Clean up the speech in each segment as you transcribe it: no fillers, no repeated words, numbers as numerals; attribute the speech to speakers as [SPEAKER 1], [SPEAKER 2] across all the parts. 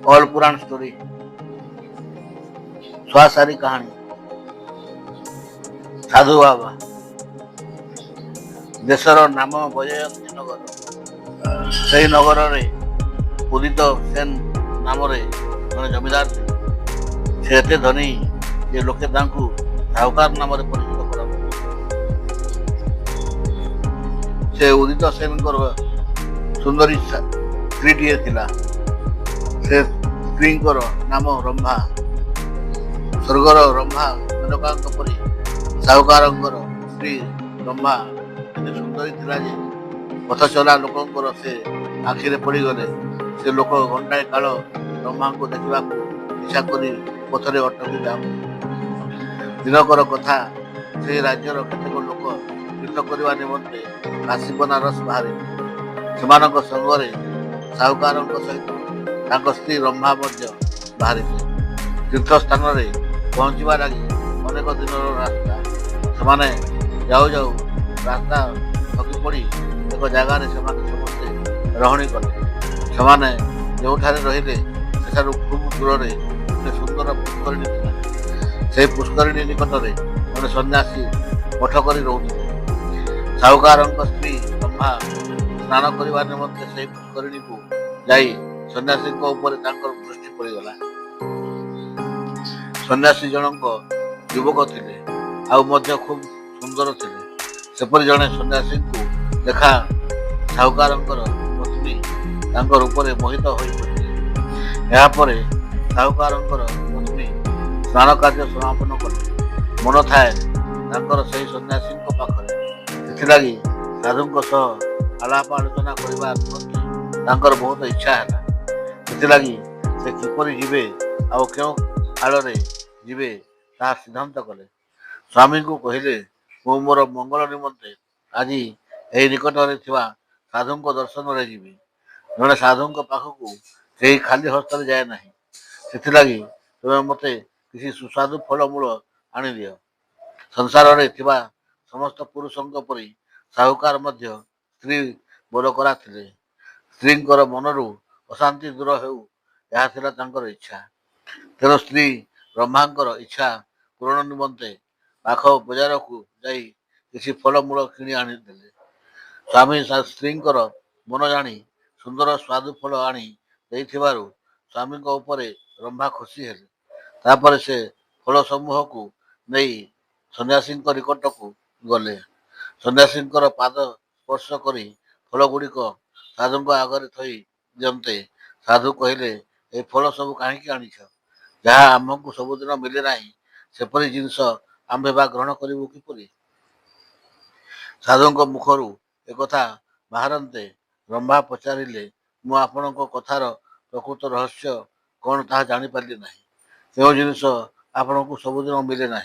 [SPEAKER 1] All पुराण story स्वासारी कहानी साधु बाबा देशर नाम बजयंती नगर से नगर में उदित सेन नाम जड़े जमीदार थे। से एते धनी जे लोके तांकु साहुकार नाम परिचित करते। से उदित सेन सुंदरी स्त्रीटीए थिला। से स्त्री नाम रंभा। स्वर्गर रंभा मेनकांक परी साहुकार स्त्री रंभा सुंदरी थिला जे पथ चला लोकंकर से आखिरे पड़गले। से लोक घंटाए काल रंभा को देखा इच्छा कर पथरे अटकी जा। दिनकर कथा से राज्यर केतेक लोक तीर्थ करने निमंते काशी बनारस बाहर से संगरे साहुकार सहित स्त्री रंभा बाहरी तीर्थ स्थान पहुँचवा लगी अनेक दिन रास्ता। से जाऊ जाऊ रास्ता थकी पड़ी एक जगार समस्ते रही कले। जो रही खूब दूर गोटे सुंदर पुष्करिणी थी। से पुष्करिणी निकट में जड़े सन्यासी मठ कर रोते। साहुकार स्त्री रंभा स्नान करने निमंते से पुष्करिणी को जाई सन्यासी दृष्टि पड़गला। सन्यासी जनक युवक थे आ खूब सुंदर थे। सेपरी जड़े सन्यासी को देखा साहुकार पत्नी रूप में मोहित हो पड़े। यापर साहुकार पत्नी स्नान कार्य समापन कले। मन थाए से सन्यासी पाखे लगी साधु आलाप आलोचना करने बहुत इच्छा है। लगी से किपरि जीवे आउ क्यों आड़े जीवे ता सिद्धांत कले। स्वामी को कहले मु मोर मंगल निमंते आज यही निकट में साधु दर्शन रे जीवी। जड़े साधु पाखक कहीं खाली हस्त जाए ना। से लगी तुम्हें मत किसी सुस्वादु फलमूल आनी दि। संसार में समस्त पुरुषों परी साहुकार स्त्री बोल करा थे। स्त्री मनरू अशांति दूर हो इच्छा। तेणु स्त्री ब्रह्मांकर इच्छा पूरण निमंते पाख बजार को जाई किसी फलमूल किणी आनी देले। स्वामी स्त्री मन जानी सुंदर स्वादु फल आनी देइथिबारु स्वामी उपरे रंभा खुशी हेले। तापर से फल समूह को नहीं सन्यासी निकट को गले। सन्यासी पाद स्पर्श करी फल गुड़िक साधु आगे थई दियंते। साधु कहले ए फल सब कहीं आनी जहाँ आमको सबुदिन मिले ना सेपरी जिनस आम्भे बा ग्रहण करूँ किपरि। साधु मुखरू एक बाहरते रंभा पचारे मु आपण कथार प्रकृत रहस्य कौन ता जानी पारि ना। क्यों जिनस आपण को सबुदिन मिले ना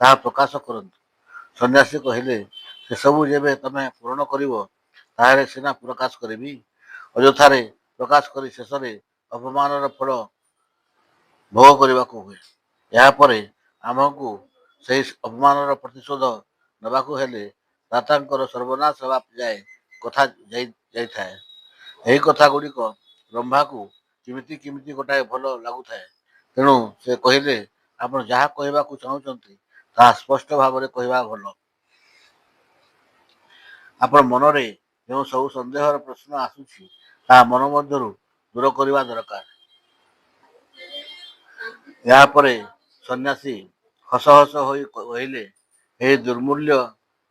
[SPEAKER 1] ता प्रकाश करंतु। सन्यासी कहले से सबू जेबे तमे पूरण कर सीना प्रकाश करी। अଯଥାରେ प्रकाश कर शेष अपमान फल भोग करने को हुए। यापर आमको से अपमान प्रतिशोध नवाक हेले दाता सर्वनाश हवा जाए कथा जाए। यही कथा गुड़िक रंभा को किमिति किमिति गोटाए भल लगुए। तेणु से कहले आप जहाँ कहवा चाहते ता स्पष्ट भाव में कहवा भल। आप मनरे जो सब संदेहर प्रश्न आसूची ता मन मध्यरु दूर करने दरकार। यापर सन्यासी हस हस हो कहले हे दुर्मूल्य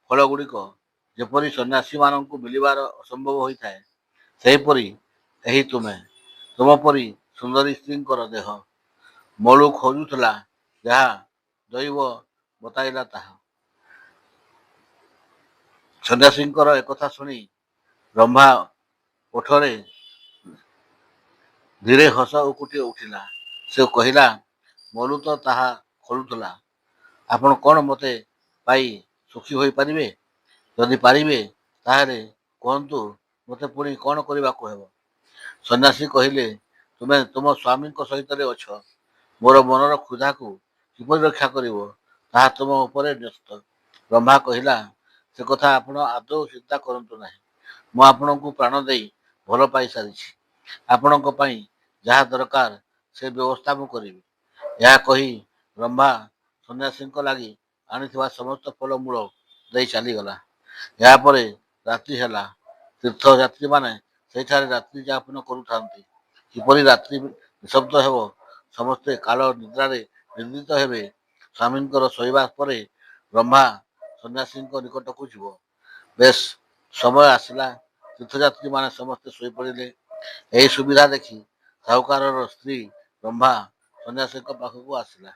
[SPEAKER 1] फल गुड़िक जपरी सन्यासी मान मिलबार असंभव होता है सेपरी यही तुम्हें तुम परी सुंदरी स्त्री देह मलु खोजुला जहाँ दैव बताइला ताहा। सन्यासी एक शुणी रंभा ओठरे धीरे हस उकुटी उठिला। से कहला मलु तो ताहा खोलुला आपण कौन मते पाई सुखी हो पारे। जदि पारे ताहले कहतु मते पुणी कौन करने को हेब। सन्यासी कहले तुम्हें तुम स्वामी सहित अछ मोर मनर क्षुधा को किपर रक्षा कर ताहा तुम उपरे न्यस्त। ब्रह्मा कहला से कथा आपण आदौ चिंता करतु ना। मु आपण को प्राण दे भल पाई सारी आपण ଯାହା ଦରକାର ସେ ବ୍ୟବସ୍ଥା ମୁଁ କରିବି। ଏହା କହି ବ୍ରହ୍ମା ସନ୍ନ୍ୟାସୀଙ୍କ ଲାଗି ଆଣିଥିବା ସମସ୍ତ ଫଳମୂଳ ଦେଇ ଚାଲିଗଲା। ଏହାପରେ ରାତ୍ରି ହେଲା। ତୀର୍ଥଯାତ୍ରୀମାନେ ସେଠାରେ ରାତ୍ରି ଯାପନ କରୁଥାନ୍ତି। କିପରି ରାତ୍ରି ନିଶବ୍ଦ ହେବ, ସମସ୍ତେ କାଳ ନିଦ୍ରାରେ ନିଦ୍ରିତ ହେବେ। ସ୍ୱାମୀଙ୍କର ଶୋଇବା ପରେ ବ୍ରହ୍ମା ସନ୍ନ୍ୟାସୀଙ୍କ ନିକଟକୁ ଯିବ। ବେଶ୍ ସମୟ ଆସିଲା। ତୀର୍ଥଯାତ୍ରୀମାନେ ସମସ୍ତେ ଶୋଇପଡ଼ିଲେ। ଏହି ସୁବିଧା ଦେଖି ସାହୁକାରର ସ୍ତ୍ରୀ ବ୍ରହ୍ମା ସନ୍ନ୍ୟାସୀଙ୍କ ପାଖକୁ ଆସିଲା।